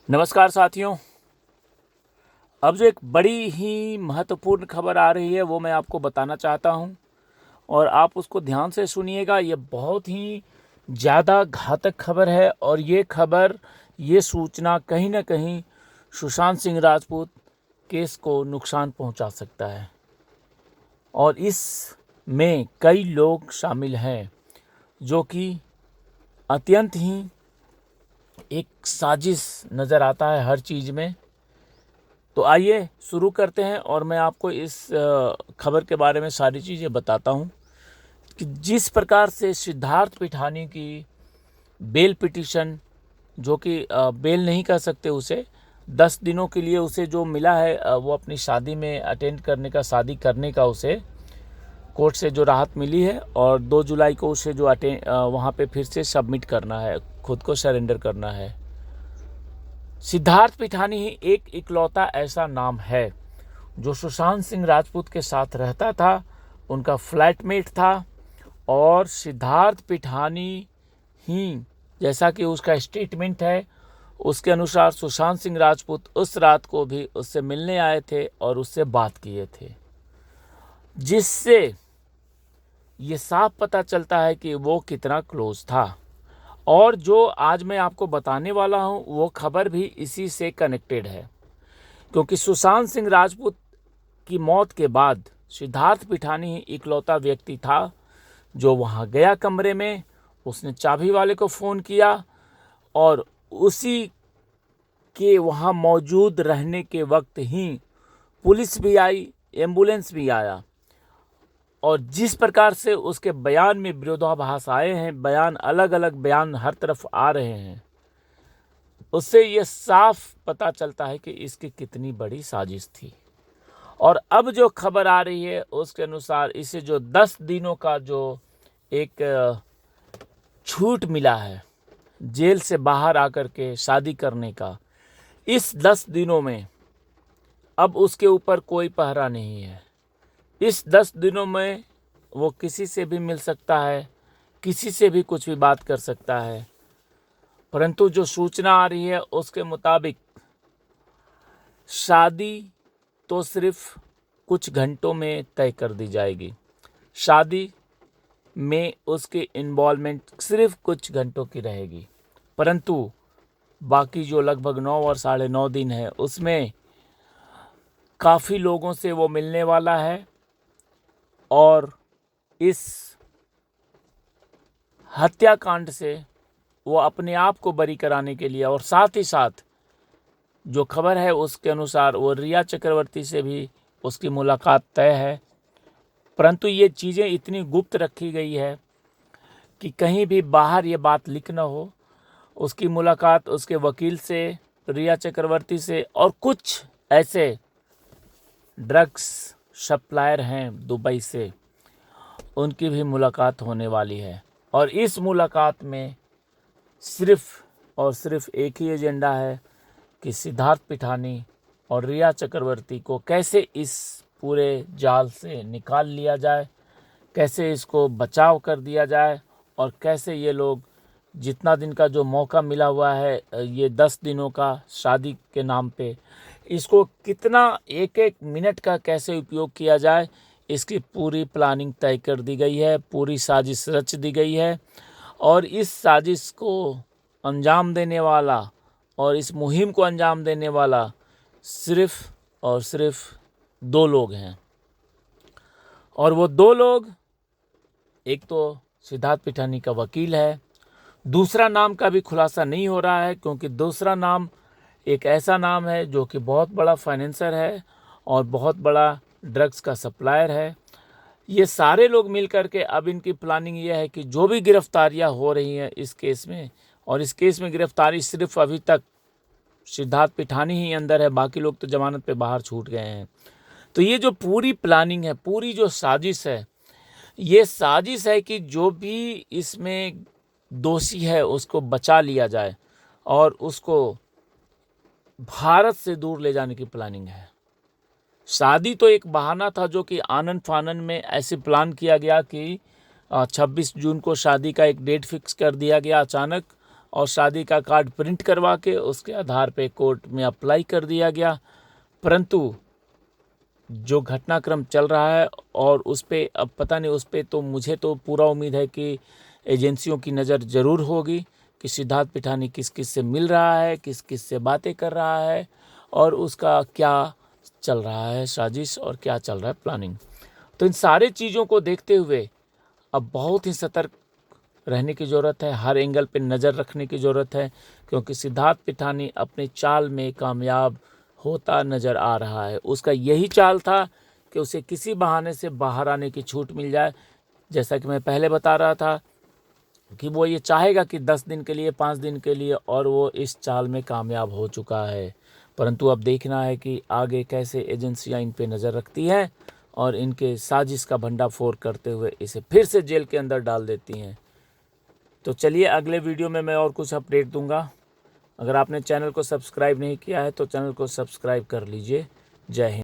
नमस्कार साथियों। अब जो एक बड़ी ही महत्वपूर्ण खबर आ रही है वो मैं आपको बताना चाहता हूँ और आप उसको ध्यान से सुनिएगा। ये बहुत ही ज़्यादा घातक खबर है और ये सूचना कहीं ना कहीं सुशांत सिंह राजपूत केस को नुकसान पहुंचा सकता है और इसमें कई लोग शामिल हैं जो कि अत्यंत ही एक साजिश नज़र आता है हर चीज़ में। तो आइए शुरू करते हैं और मैं आपको इस खबर के बारे में सारी चीज़ें बताता हूं कि जिस प्रकार से सिद्धार्थ पिठानी की बेल पिटीशन, जो कि बेल नहीं कह सकते उसे, 10 दिनों के लिए उसे जो मिला है वो अपनी शादी में अटेंड करने का, शादी करने का उसे कोर्ट से जो राहत मिली है और 2 जुलाई को उसे जो वहाँ पे फिर से सबमिट करना है, खुद को सरेंडर करना है। सिद्धार्थ पिठानी ही एक इकलौता ऐसा नाम है जो सुशांत सिंह राजपूत के साथ रहता था, उनका फ्लैटमेट था और सिद्धार्थ पिठानी ही, जैसा कि उसका स्टेटमेंट है, उसके अनुसार सुशांत सिंह राजपूत उस रात को भी उससे मिलने आए थे और उससे बात किए थे, जिससे ये साफ पता चलता है कि वो कितना क्लोज था। और जो आज मैं आपको बताने वाला हूं वो खबर भी इसी से कनेक्टेड है, क्योंकि सुशांत सिंह राजपूत की मौत के बाद सिद्धार्थ पिठानी ही इकलौता व्यक्ति था जो वहां गया कमरे में। उसने चाबी वाले को फ़ोन किया और उसी के वहां मौजूद रहने के वक्त ही पुलिस भी आई, एम्बुलेंस भी आया। और जिस प्रकार से उसके बयान में विरोधाभास आए हैं, बयान अलग अलग बयान हर तरफ आ रहे हैं, उससे ये साफ पता चलता है कि इसकी कितनी बड़ी साजिश थी। और अब जो खबर आ रही है उसके अनुसार इसे जो 10 दिनों का जो एक छूट मिला है जेल से बाहर आकर के शादी करने का, इस 10 दिनों में अब उसके ऊपर कोई पहरा नहीं है। इस 10 दिनों में वो किसी से भी मिल सकता है, किसी से भी कुछ भी बात कर सकता है। परंतु जो सूचना आ रही है उसके मुताबिक शादी तो सिर्फ कुछ घंटों में तय कर दी जाएगी। शादी में उसकी इन्वॉल्वमेंट सिर्फ कुछ घंटों की रहेगी, परंतु बाकी जो लगभग 9 और 9.5 दिन है उसमें काफ़ी लोगों से वो मिलने वाला है और इस हत्याकांड से वो अपने आप को बरी कराने के लिए, और साथ ही साथ जो खबर है उसके अनुसार वो रिया चक्रवर्ती से भी उसकी मुलाकात तय है। परंतु ये चीज़ें इतनी गुप्त रखी गई है कि कहीं भी बाहर ये बात लीक न हो। उसकी मुलाकात उसके वकील से, रिया चक्रवर्ती से, और कुछ ऐसे ड्रग्स सप्लायर हैं दुबई से, उनकी भी मुलाकात होने वाली है। और इस मुलाकात में सिर्फ और सिर्फ एक ही एजेंडा है कि सिद्धार्थ पिठानी और रिया चक्रवर्ती को कैसे इस पूरे जाल से निकाल लिया जाए, कैसे इसको बचाव कर दिया जाए और कैसे ये लोग जितना दिन का जो मौका मिला हुआ है, ये 10 दिनों का शादी के नाम पे, इसको कितना एक एक मिनट का कैसे उपयोग किया जाए, इसकी पूरी प्लानिंग तय कर दी गई है, पूरी साजिश रच दी गई है। और इस साजिश को अंजाम देने वाला और इस मुहिम को अंजाम देने वाला सिर्फ और सिर्फ 2 लोग हैं। और वो 2 लोग, एक तो सिद्धार्थ पिठानी का वकील है, दूसरा नाम का भी खुलासा नहीं हो रहा है, क्योंकि दूसरा नाम एक ऐसा नाम है जो कि बहुत बड़ा फाइनेंसर है और बहुत बड़ा ड्रग्स का सप्लायर है। ये सारे लोग मिल कर के अब इनकी प्लानिंग ये है कि जो भी गिरफ्तारियां हो रही हैं इस केस में, और इस केस में गिरफ्तारी सिर्फ अभी तक सिद्धार्थ पिठानी ही अंदर है, बाकी लोग तो जमानत पे बाहर छूट गए हैं। तो ये जो पूरी प्लानिंग है, पूरी जो साजिश है, ये साजिश है कि जो भी इसमें दोषी है उसको बचा लिया जाए और उसको भारत से दूर ले जाने की प्लानिंग है। शादी तो एक बहाना था जो कि आनन फानन में ऐसे प्लान किया गया कि 26 जून को शादी का एक डेट फिक्स कर दिया गया अचानक, और शादी का कार्ड प्रिंट करवा के उसके आधार पे कोर्ट में अप्लाई कर दिया गया। परंतु जो घटनाक्रम चल रहा है और उस पे अब पता नहीं, उस पे तो मुझे तो पूरा उम्मीद है कि एजेंसियों की नज़र ज़रूर होगी कि सिद्धार्थ पिठानी किस किस से मिल रहा है, किस किस से बातें कर रहा है और उसका क्या चल रहा है साजिश और क्या चल रहा है प्लानिंग। तो इन सारे चीज़ों को देखते हुए अब बहुत ही सतर्क रहने की ज़रूरत है, हर एंगल पे नज़र रखने की ज़रूरत है, क्योंकि सिद्धार्थ पिठानी अपने चाल में कामयाब होता नज़र आ रहा है। उसका यही चाल था कि उसे किसी बहाने से बाहर आने की छूट मिल जाए। जैसा कि मैं पहले बता रहा था कि वो ये चाहेगा कि 10 दिन के लिए, 5 दिन के लिए, और वो इस चाल में कामयाब हो चुका है। परंतु अब देखना है कि आगे कैसे एजेंसियां इन पे नज़र रखती हैं और इनके साजिश का भंडाफोड़ करते हुए इसे फिर से जेल के अंदर डाल देती हैं। तो चलिए अगले वीडियो में मैं और कुछ अपडेट दूंगा। अगर आपने चैनल को सब्सक्राइब नहीं किया है तो चैनल को सब्सक्राइब कर लीजिए। जय हिंद।